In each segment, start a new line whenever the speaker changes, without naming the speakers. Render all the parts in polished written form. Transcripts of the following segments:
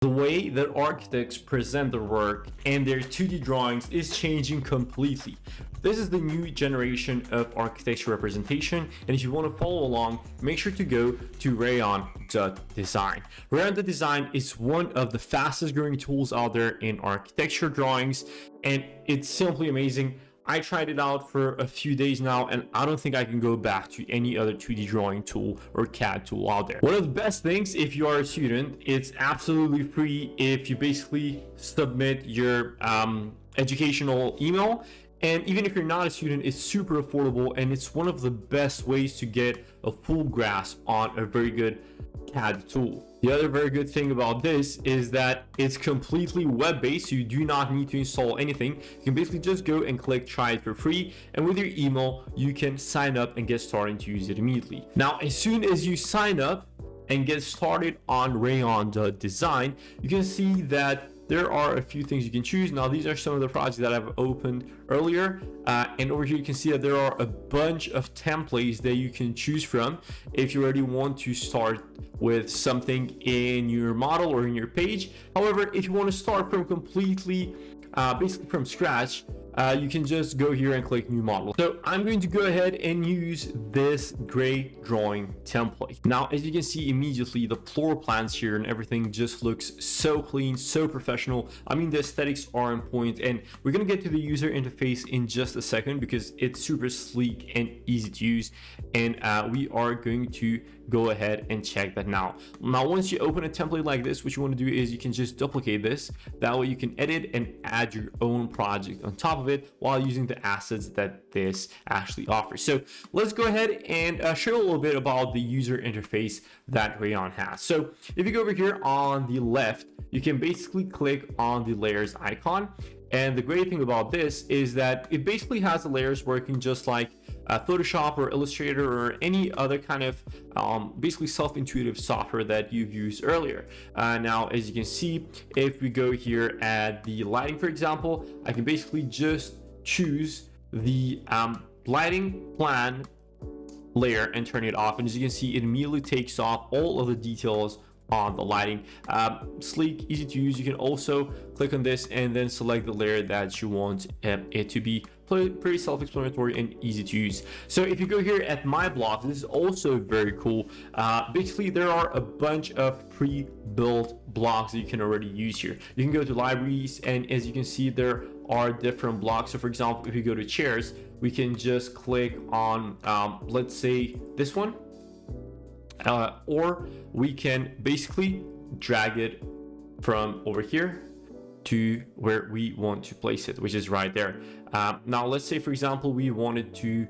The way that architects present their work and their 2D drawings is changing completely. This is the new generation of architecture representation, and if you want to follow along, make sure to go to Rayon.design. Rayon.design is one of the fastest growing tools out there in architecture drawings, and it's simply amazing. I tried it out for a few days now, and I don't think I can go back to any other 2D drawing tool or CAD tool out there. One of the best things, if you are a student, it's absolutely free if you basically submit your educational email. And even if you're not a student, it's super affordable, and it's one of the best ways to get a full grasp on a very good CAD tool. The other very good thing about this is that it's completely web-based, so you do not need to install anything. You can basically just go and click try it for free, and with your email you can sign up and get started to use it immediately. Now, as soon as you sign up and get started on Rayon.design, you can see that there are a few things you can choose. Now, these are some of the projects that I've opened earlier, and over here you can see that there are a bunch of templates that you can choose from if you already want to start with something in your model or in your page. However, if you want to start from completely basically from scratch, you can just go here and click new model. So I'm going to go ahead and use this gray drawing template. Now, as you can see immediately, the floor plans here and everything just looks so clean, so professional. I mean, the aesthetics are on point, and we're going to get to the user interface in just a second because it's super sleek and easy to use, and we are going to go ahead and check that now. Now, once you open a template like this, what you want to do is you can just duplicate this. That way you can edit and add your own project on top of it while using the assets that this actually offers. So let's go ahead and show you a little bit about the user interface that Rayon has. So if you go over here on the left, you can basically click on the layers icon. And the great thing about this is that it basically has the layers working just like Photoshop or Illustrator or any other kind of basically self-intuitive software that you've used earlier. Now, as you can see, if we go here at the lighting, for example, I can basically just choose the lighting plan layer and turn it off. And as you can see, it immediately takes off all of the details on the lighting. Sleek, easy to use. You can also click on this and then select the layer that you want it to be. Pretty self-explanatory and easy to use. So if you go here at my blocks, this is also very cool. Basically, there are a bunch of pre-built blocks that you can already use here. You can go to libraries, and as you can see, there are different blocks. So for example, if you go to chairs, we can just click on let's say this one, or we can basically drag it from over here to where we want to place it, which is right there. Now, let's say, for example, we want to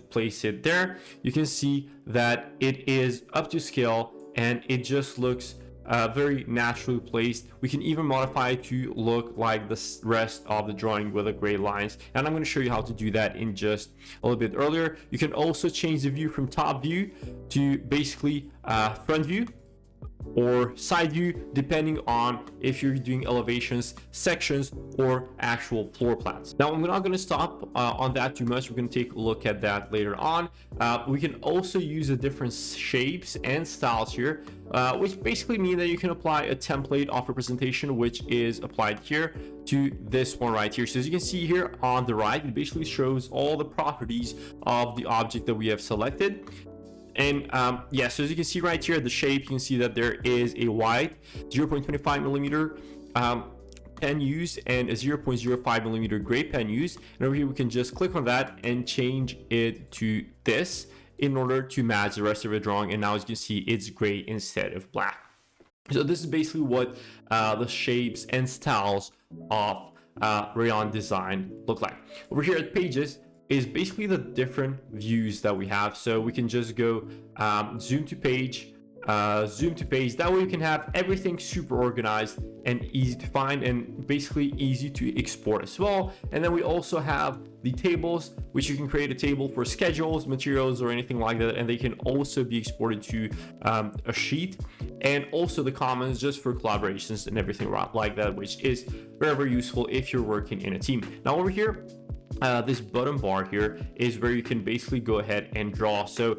place it there. You can see that it is up to scale, and it just looks very naturally placed. We can even modify it to look like the rest of the drawing with the gray lines, and I'm going to show you how to do that in just a little bit earlier. You can also change the view from top view to basically front view or side view, depending on if you're doing elevations, sections, or actual floor plans. Now, I'm not going to stop on that too much. We're going to take a look at that later on. We can also use the different shapes and styles here, which basically mean that you can apply a template of representation, which is applied here to this one right here. So as you can see here on the right, it basically shows all the properties of the object that we have selected. And yeah, so as you can see right here, the shape, you can see that there is a wide 0.25 millimeter pen used and a 0.05 millimeter gray pen used. And over here, we can just click on that and change it to this in order to match the rest of the drawing. And now, as you can see, it's gray instead of black. So this is basically what the shapes and styles of Rayon.design look like. Over here at pages is basically the different views that we have. So we can just go zoom to page. That way you can have everything super organized and easy to find, and basically easy to export as well. And then we also have the tables, which you can create a table for schedules, materials, or anything like that, and they can also be exported to a sheet. And also the comments just for collaborations and everything like that, which is very, very useful if you're working in a team. Now over here, this bottom bar here is where you can basically go ahead and draw. So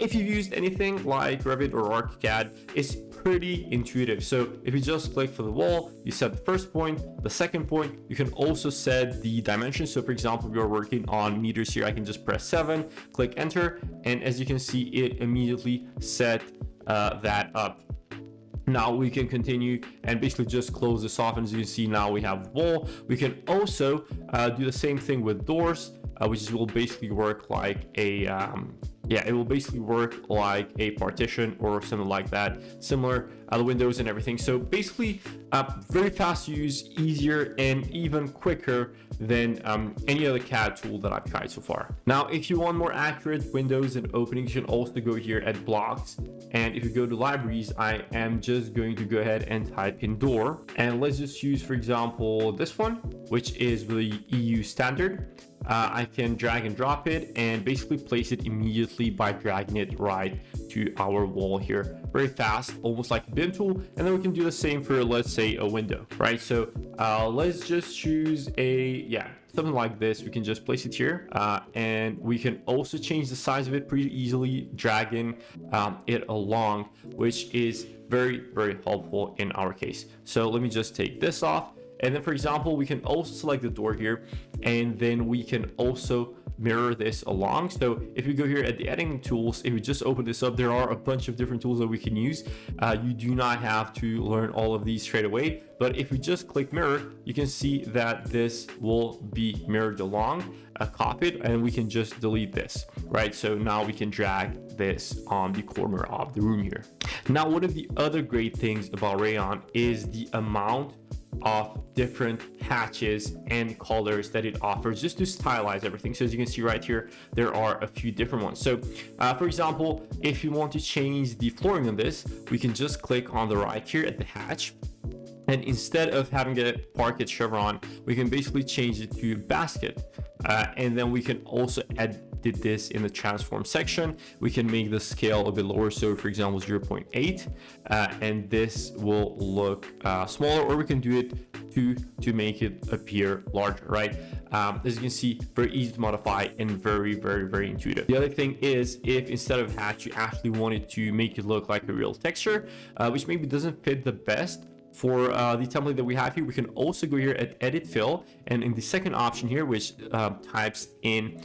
if you've used anything like Revit or AutoCAD, it's pretty intuitive. So if you just click for the wall, you set the first point, the second point. You can also set the dimensions. So for example, if you're working on meters here, I can just press 7, click enter, and as you can see, it immediately set that up. Now we can continue and basically just close this off, and as you can see, now we have wall. We can also do the same thing with doors, which will basically work like a it will basically work like a partition or something like that, similar the windows and everything. So basically very fast to use, easier, and even quicker than any other CAD tool that I've tried so far. Now if you want more accurate windows and openings, you can also go here at blocks, and if you go to libraries, I am just going to go ahead and type in door, and let's just use, for example, this one, which is the EU standard. I can drag and drop it and basically place it immediately by dragging it right to our wall here. Very fast, almost like a BIM tool. And then we can do the same for, let's say, a window, right? So let's just choose something like this. We can just place it here, and we can also change the size of it pretty easily, dragging it along, which is very, very helpful in our case. So let me just take this off. And then, for example, we can also select the door here, and then we can also mirror this along. So if you go here at the editing tools, if you just open this up, there are a bunch of different tools that we can use. You do not have to learn all of these straight away, but if we just click mirror, you can see that this will be mirrored along, copied, and we can just delete this, right? So now we can drag this on the corner of the room here. Now, one of the other great things about Rayon is the amount of different hatches and colors that it offers just to stylize everything. So as you can see right here, there are a few different ones. So for example, if you want to change the flooring on this, we can just click on the right here at the hatch, and instead of having a parquet chevron, we can basically change it to basket, and then we can also edit this in the transform section. We can make the scale a bit lower, so for example 0.8, and this will look smaller, or we can do it to make it appear larger, right? As you can see, very easy to modify and very, very, very intuitive. The other thing is, if instead of hatch you actually wanted to make it look like a real texture, which maybe doesn't fit the best for the template that we have here, we can also go here at edit fill, and in the second option here, which types in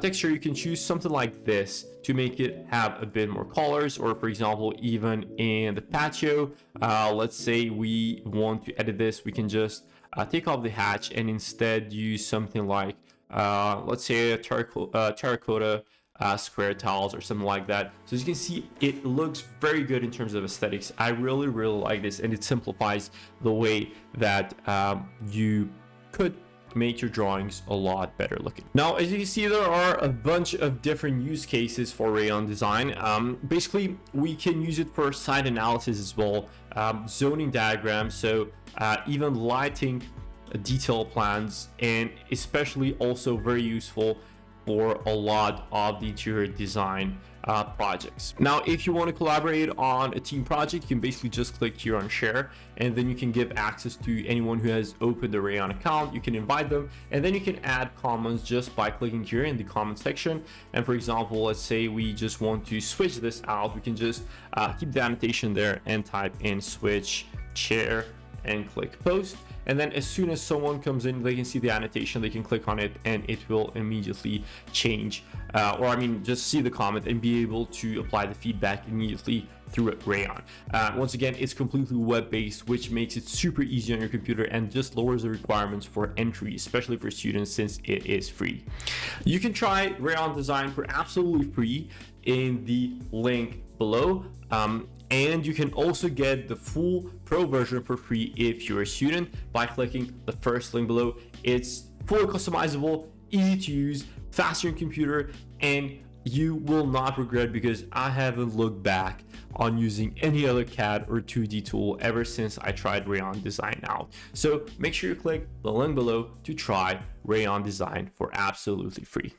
texture, you can choose something like this to make it have a bit more colors. Or for example, even in the patio, let's say we want to edit this, we can just take off the hatch and instead use something like let's say a terracotta square tiles or something like that. So as you can see, it looks very good in terms of aesthetics. I really, really like this, and it simplifies the way that you could make your drawings a lot better looking. Now, as you can see, there are a bunch of different use cases for Rayon.design. Basically, we can use it for site analysis as well, zoning diagrams, so even lighting detail plans, and especially also very useful for a lot of the interior design projects. Now, if you want to collaborate on a team project, you can basically just click here on share, and then you can give access to anyone who has opened a Rayon account. You can invite them, and then you can add comments just by clicking here in the comment section. And for example, let's say we just want to switch this out, we can just keep the annotation there and type in switch chair and click post. And then as soon as someone comes in, they can see the annotation, they can click on it, and it will immediately change, just see the comment and be able to apply the feedback immediately through Rayon. Once again, it's completely web-based, which makes it super easy on your computer and just lowers the requirements for entry, especially for students, since it is free. You can try Rayon.design for absolutely free in the link below. And you can also get the full pro version for free if you're a student by clicking the first link below. It's fully customizable, easy to use, faster on computer, and you will not regret, because I haven't looked back on using any other CAD or 2D tool ever since I tried Rayon.design out. So make sure you click the link below to try Rayon.design for absolutely free.